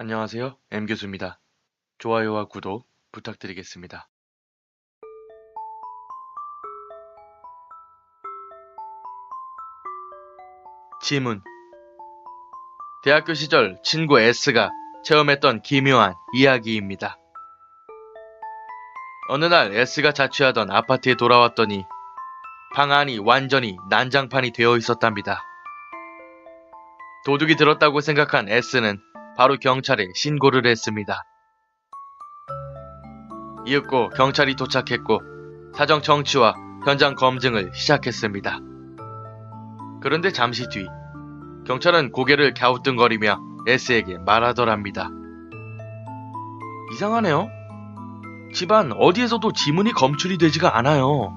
안녕하세요. M교수입니다. 좋아요와 구독 부탁드리겠습니다. 지문. 대학교 시절 친구 S가 체험했던 기묘한 이야기입니다. 어느 날 S가 자취하던 아파트에 돌아왔더니 방 안이 완전히 난장판이 되어 있었답니다. 도둑이 들었다고 생각한 S는 바로 경찰에 신고를 했습니다. 이윽고 경찰이 도착했고 사정 청취와 현장 검증을 시작했습니다. 그런데 잠시 뒤 경찰은 고개를 갸우뚱거리며 S에게 말하더랍니다. 이상하네요. 집안 어디에서도 지문이 검출이 되지가 않아요.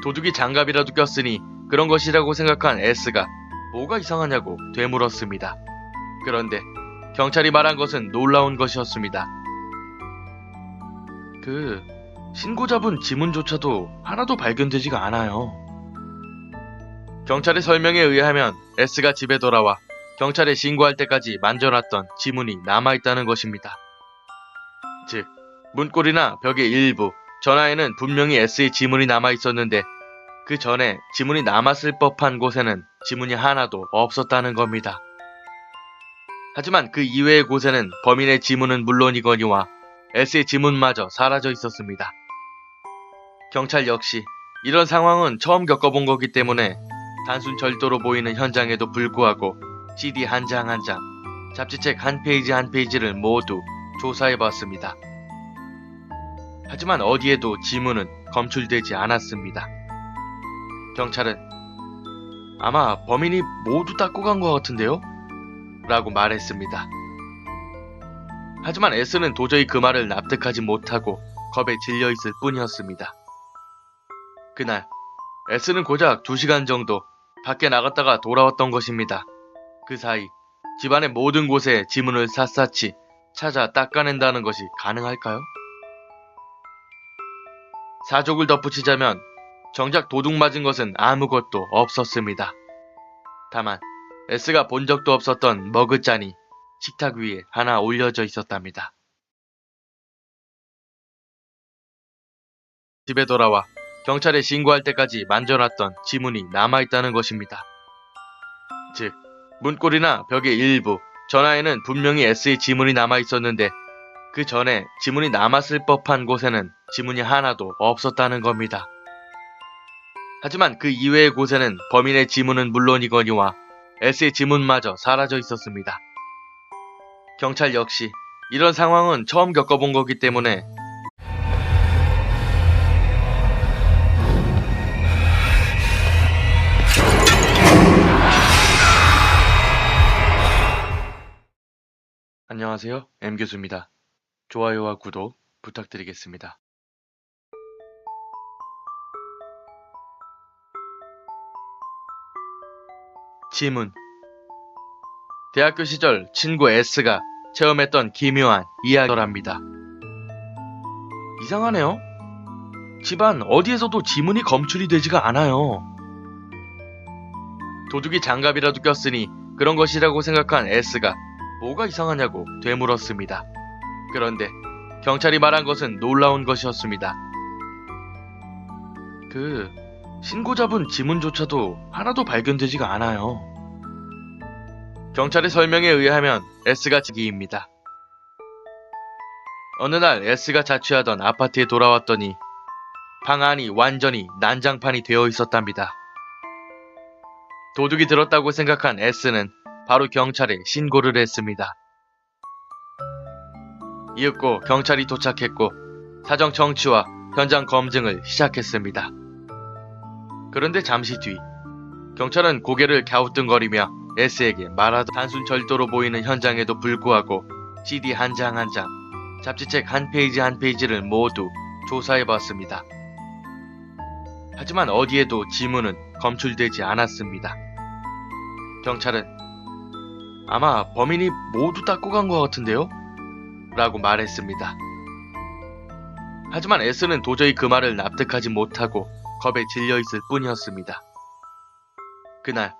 도둑이 장갑이라도 꼈으니 그런 것이라고 생각한 S가 뭐가 이상하냐고 되물었습니다. 그런데 경찰이 말한 것은 놀라운 것이었습니다. 신고자분 지문조차도 하나도 발견되지가 않아요. 경찰의 설명에 의하면 S가 집에 돌아와 경찰에 신고할 때까지 만져놨던 지문이 남아있다는 것입니다. 즉, 문고리나 벽의 일부, 전화에는 분명히 S의 지문이 남아있었는데 그 전에 지문이 남았을 법한 곳에는 지문이 하나도 없었다는 겁니다. 하지만 그 이외의 곳에는 범인의 지문은 물론이거니와 S의 지문마저 사라져 있었습니다. 경찰 역시 이런 상황은 처음 겪어본 거기 때문에 단순 절도로 보이는 현장에도 불구하고 CD 한 장 한 장, 잡지책 한 페이지 한 페이지를 모두 조사해봤습니다. 하지만 어디에도 지문은 검출되지 않았습니다. 경찰은 아마 범인이 모두 닦고 간 것 같은데요? 라고 말했습니다. 하지만 S는 도저히 그 말을 납득하지 못하고 겁에 질려있을 뿐이었습니다. 그날 S는 고작 2시간 정도 밖에 나갔다가 돌아왔던 것입니다. 그 사이 집안의 모든 곳에 지문을 샅샅이 찾아 닦아낸다는 것이 가능할까요? 사족을 덧붙이자면 정작 도둑 맞은 것은 아무것도 없었습니다. 다만 S가 본 적도 없었던 머그잔이 식탁 위에 하나 올려져 있었답니다. 집에 돌아와 경찰에 신고할 때까지 만져놨던 지문이 남아있다는 것입니다. 즉, 문고리나 벽의 일부, 전화에는 분명히 S의 지문이 남아있었는데 그 전에 지문이 남았을 법한 곳에는 지문이 하나도 없었다는 겁니다. 하지만 그 이외의 곳에는 범인의 지문은 물론이거니와 S의 지문마저 사라져 있었습니다. 경찰 역시 이런 상황은 처음 겪어본 거기 때문에 안녕하세요. M교수입니다. 좋아요와 구독 부탁드리겠습니다. 지문. 대학교 시절 친구 S가 체험했던 기묘한 이야기랍니다. 이상하네요. 집안 어디에서도 지문이 검출이 되지가 않아요. 도둑이 장갑이라도 꼈으니 그런 것이라고 생각한 S가 뭐가 이상하냐고 되물었습니다. 그런데 경찰이 말한 것은 놀라운 것이었습니다. 신고자분 지문조차도 하나도 발견되지가 않아요. 경찰의 설명에 의하면 S가 지기입니다. 어느 날 S가 자취하던 아파트에 돌아왔더니 방 안이 완전히 난장판이 되어 있었답니다. 도둑이 들었다고 생각한 S는 바로 경찰에 신고를 했습니다. 이윽고 경찰이 도착했고 사정 청취와 현장 검증을 시작했습니다. 그런데 잠시 뒤 경찰은 고개를 갸우뚱거리며 S에게 단순 절도로 보이는 현장에도 불구하고 CD 한 장 한 장, 잡지책 한 페이지 한 페이지를 모두 조사해봤습니다. 하지만 어디에도 지문은 검출되지 않았습니다. 경찰은 아마 범인이 모두 닦고 간 것 같은데요? 라고 말했습니다. 하지만 S는 도저히 그 말을 납득하지 못하고 겁에 질려있을 뿐이었습니다. 그날